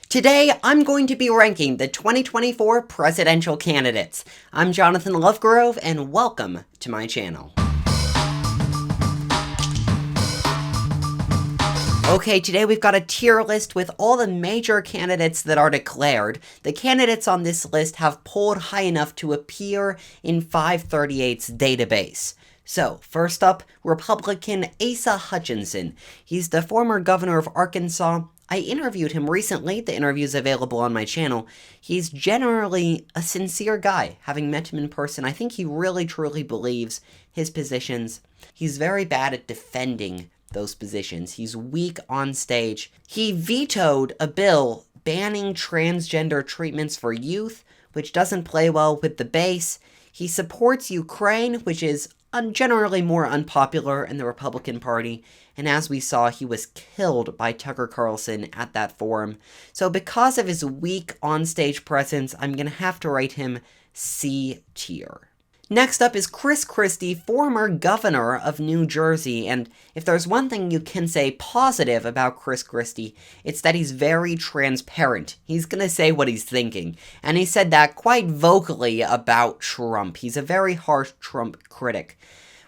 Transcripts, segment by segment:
Today, I'm going to be ranking the 2024 presidential candidates. I'm Jonathan Lovegrove, and welcome to my channel. Okay, today we've got a tier list with all the major candidates that are declared. The candidates on this list have polled high enough to appear in 538's database. So, first up, Republican Asa Hutchinson. He's the former governor of Arkansas. I interviewed him recently. The interview's available on my channel. He's generally a sincere guy. Having met him in person, I think he really truly believes his positions. He's very bad at defending those positions. He's weak on stage. He vetoed a bill banning transgender treatments for youth, which doesn't play well with the base. He supports Ukraine, which is generally more unpopular in the Republican Party, and as we saw, he was killed by Tucker Carlson at that forum. So because of his weak on-stage presence, I'm gonna have to rate him C tier. Next up is Christe, former governor of New Jersey, and if there's one thing you can say positive about Christe, it's that he's very transparent. He's gonna say what he's thinking, and he said that quite vocally about Trump. He's a very harsh Trump critic.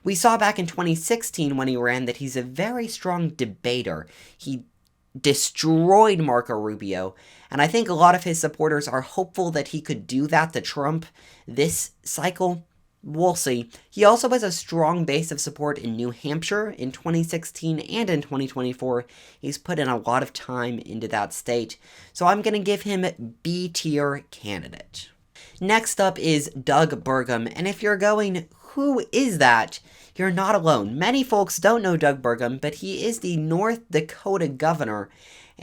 We saw back in 2016 when he ran that he's a very strong debater. He destroyed Marco Rubio, and I think a lot of his supporters are hopeful that he could do that to Trump this cycle. We'll see. He also has a strong base of support in New Hampshire in 2016 and in 2024. He's put in a lot of time into that state. So I'm going to give him B tier candidate. Next up is Doug Burgum. And if you're going, who is that? You're not alone. Many folks don't know Doug Burgum, but he is the North Dakota governor.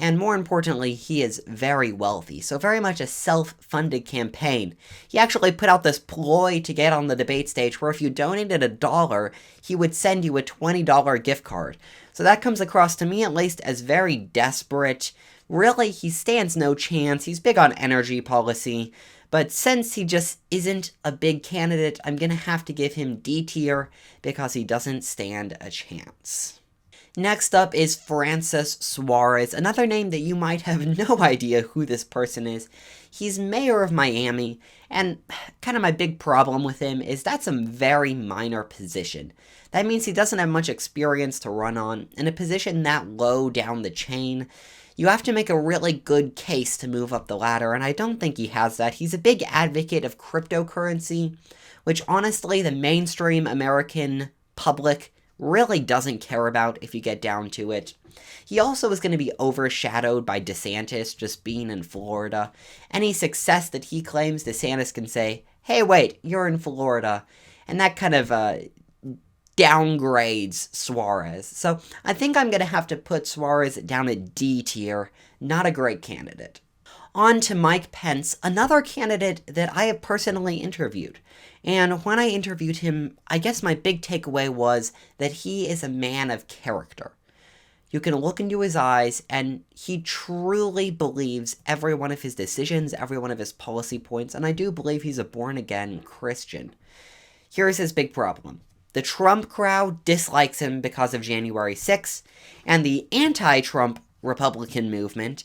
And more importantly, he is very wealthy, so very much a self-funded campaign. He actually put out this ploy to get on the debate stage where if you donated $1, he would send you a $20 gift card. So that comes across to me at least as very desperate. Really, he stands no chance. He's big on energy policy. But since he just isn't a big candidate, I'm going to have to give him D tier because he doesn't stand a chance. Next up is Francis Suarez, another name that you might have no idea who this person is. He's mayor of Miami, and kind of my big problem with him is that's a very minor position. That means he doesn't have much experience to run on. In a position that low down the chain, you have to make a really good case to move up the ladder, and I don't think he has that. He's a big advocate of cryptocurrency, which honestly the mainstream American public really doesn't care about if you get down to it. He also is going to be overshadowed by DeSantis just being in Florida. Any success that he claims, DeSantis can say, hey wait, you're in Florida. And that kind of downgrades Suarez. So I think I'm going to have to put Suarez down at D tier. Not a great candidate. On to Mike Pence, another candidate that I have personally interviewed. And when I interviewed him, I guess my big takeaway was that he is a man of character. You can look into his eyes, and he truly believes every one of his decisions, every one of his policy points, and I do believe he's a born-again Christian. Here's his big problem. The Trump crowd dislikes him because of January 6th, and the anti-Trump Republican movement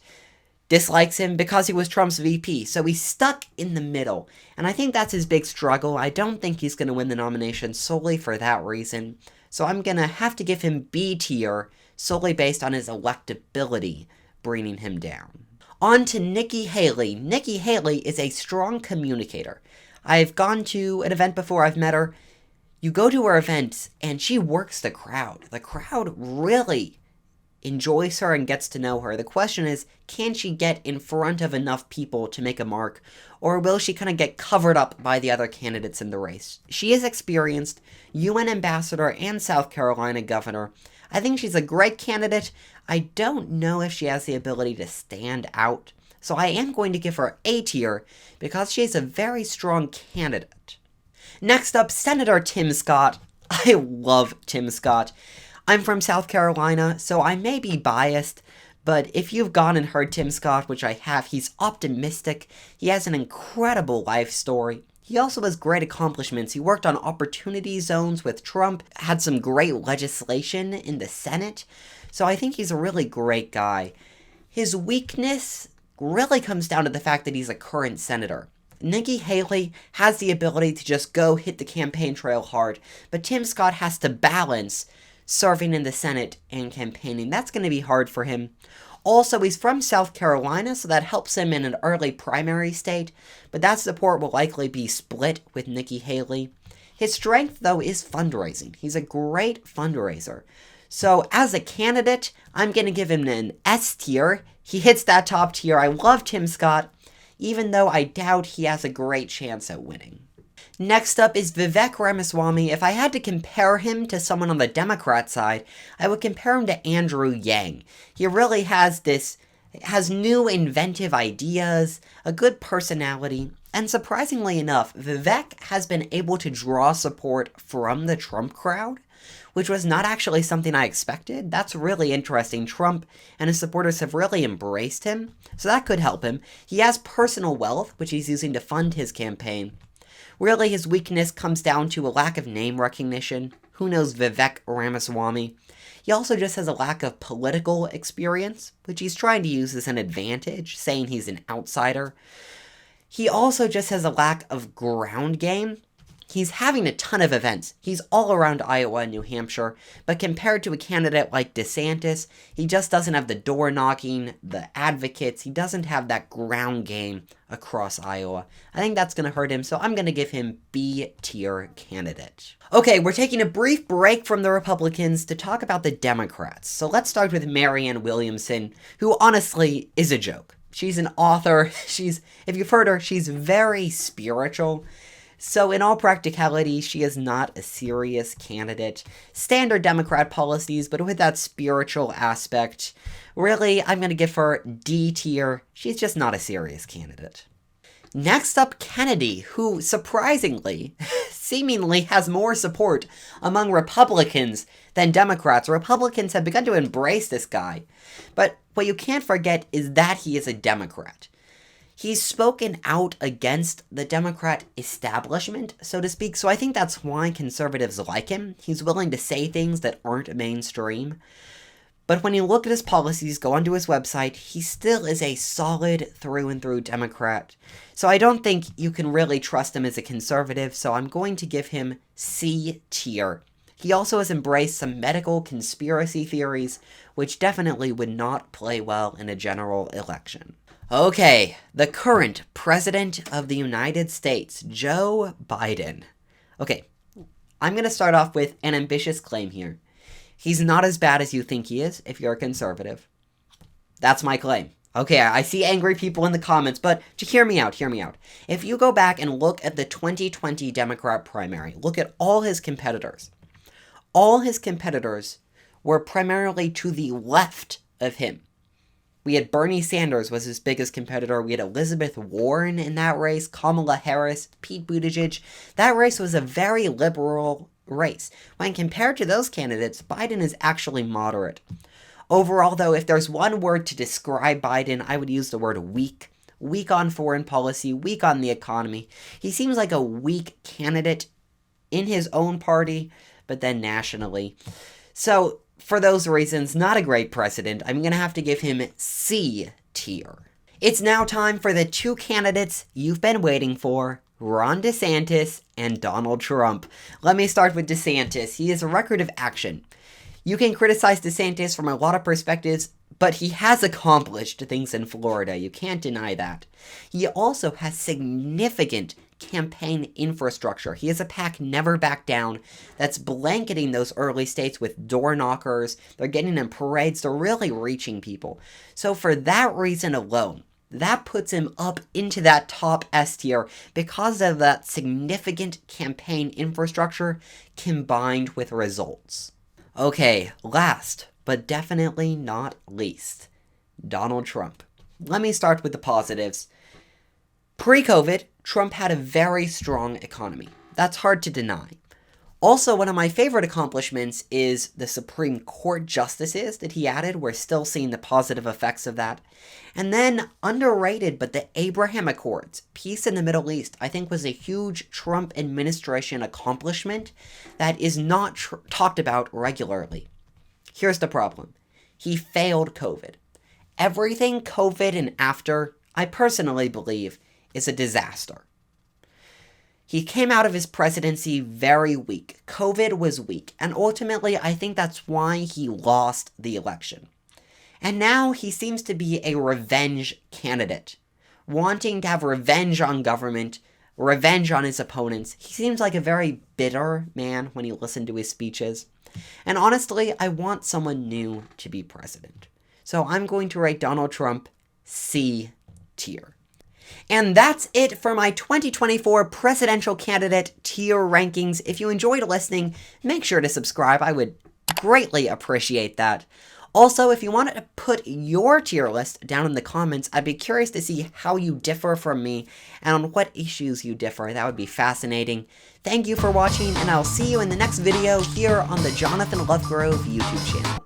dislikes him because he was Trump's VP, so he's stuck in the middle, and I think that's his big struggle. I don't think he's going to win the nomination solely for that reason, so I'm going to have to give him B tier solely based on his electability, bringing him down. On to Nikki Haley. Nikki Haley is a strong communicator. I've gone to an event before, I've met her. You go to her events, and she works the crowd. The crowd really enjoys her and gets to know her. The question is, can she get in front of enough people to make a mark, or will she kind of get covered up by the other candidates in the race? She is experienced, UN ambassador and South Carolina governor. I think she's a great candidate. I don't know if she has the ability to stand out, so I am going to give her A tier because she's a very strong candidate. Next up, Senator Tim Scott. I love Tim Scott. I'm from South Carolina, so I may be biased, but if you've gone and heard Tim Scott, which I have, he's optimistic. He has an incredible life story. He also has great accomplishments. He worked on opportunity zones with Trump, had some great legislation in the Senate, so I think he's a really great guy. His weakness really comes down to the fact that he's a current senator. Nikki Haley has the ability to just go hit the campaign trail hard, but Tim Scott has to balance serving in the Senate and campaigning. That's going to be hard for him. Also, he's from South Carolina, so that helps him in an early primary state, but that support will likely be split with Nikki Haley. His strength, though, is fundraising. He's a great fundraiser. So, as a candidate, I'm going to give him an S tier. He hits that top tier. I love Tim Scott, even though I doubt he has a great chance at winning. Next up is Vivek Ramaswamy. If I had to compare him to someone on the Democrat side, I would compare him to Andrew Yang. He really has new inventive ideas, a good personality, and surprisingly enough, Vivek has been able to draw support from the Trump crowd, which was not actually something I expected. That's really interesting. Trump and his supporters have really embraced him, so that could help him. He has personal wealth, which he's using to fund his campaign. Really, his weakness comes down to a lack of name recognition. Who knows Vivek Ramaswamy? He also just has a lack of political experience, which he's trying to use as an advantage, saying he's an outsider. He also just has a lack of ground game. He's having a ton of events. He's all around Iowa and New Hampshire, but compared to a candidate like DeSantis, he just doesn't have the door knocking, the advocates. He doesn't have that ground game across Iowa. I think that's going to hurt him, so I'm going to give him B tier candidate. Okay, we're taking a brief break from the Republicans to talk about the Democrats. So let's start with Marianne Williamson, who honestly is a joke. She's an author. If you've heard her, she's very spiritual. So in all practicality, she is not a serious candidate. Standard Democrat policies, but with that spiritual aspect. Really, I'm going to give her D tier. She's just not a serious candidate. Next up, Kennedy, who surprisingly, seemingly has more support among Republicans than Democrats. Republicans have begun to embrace this guy. But what you can't forget is that he is a Democrat. He's spoken out against the Democrat establishment, so to speak, so I think that's why conservatives like him. He's willing to say things that aren't mainstream. But when you look at his policies, go onto his website, he still is a solid through-and-through Democrat. So I don't think you can really trust him as a conservative, so I'm going to give him C tier. He also has embraced some medical conspiracy theories, which definitely would not play well in a general election. Okay, the current President of the United States, Joe Biden. Okay, I'm going to start off with an ambitious claim here. He's not as bad as you think he is if you're a conservative. That's my claim. Okay, I see angry people in the comments, but hear me out. If you go back and look at the 2020 Democrat primary, look at all his competitors. All his competitors were primarily to the left of him. We had Bernie Sanders was his biggest competitor. We had Elizabeth Warren in that race, Kamala Harris, Pete Buttigieg. That race was a very liberal race. When compared to those candidates, Biden is actually moderate. Overall, though, if there's one word to describe Biden, I would use the word weak. Weak on foreign policy, weak on the economy. He seems like a weak candidate in his own party, but then nationally. So, for those reasons, not a great precedent. I'm going to have to give him C tier. It's now time for the two candidates you've been waiting for, Ron DeSantis and Donald Trump. Let me start with DeSantis. He has a record of action. You can criticize DeSantis from a lot of perspectives, but he has accomplished things in Florida. You can't deny that. He also has significant campaign infrastructure. He has a PAC Never Back Down that's blanketing those early states with door knockers. They're getting in parades. They're really reaching people. So for that reason alone, that puts him up into that top S tier because of that significant campaign infrastructure combined with results. Okay, last but definitely not least, Donald Trump. Let me start with the positives. Pre-COVID, Trump had a very strong economy. That's hard to deny. Also, one of my favorite accomplishments is the Supreme Court justices that he added. We're still seeing the positive effects of that. And then, underrated, but the Abraham Accords, peace in the Middle East, I think was a huge Trump administration accomplishment that is not talked about regularly. Here's the problem. He failed COVID. Everything COVID and after, I personally believe, is a disaster. He came out of his presidency very weak. COVID was weak, and ultimately I think that's why he lost the election. And now he seems to be a revenge candidate, wanting to have revenge on government, revenge on his opponents. He seems like a very bitter man when you listen to his speeches. And honestly, I want someone new to be president. So I'm going to rate Donald Trump C tier. And that's it for my 2024 presidential candidate tier rankings. If you enjoyed listening, make sure to subscribe. I would greatly appreciate that. Also, if you wanted to put your tier list down in the comments, I'd be curious to see how you differ from me and on what issues you differ. That would be fascinating. Thank you for watching, and I'll see you in the next video here on the Jonathan Lovegrove YouTube channel.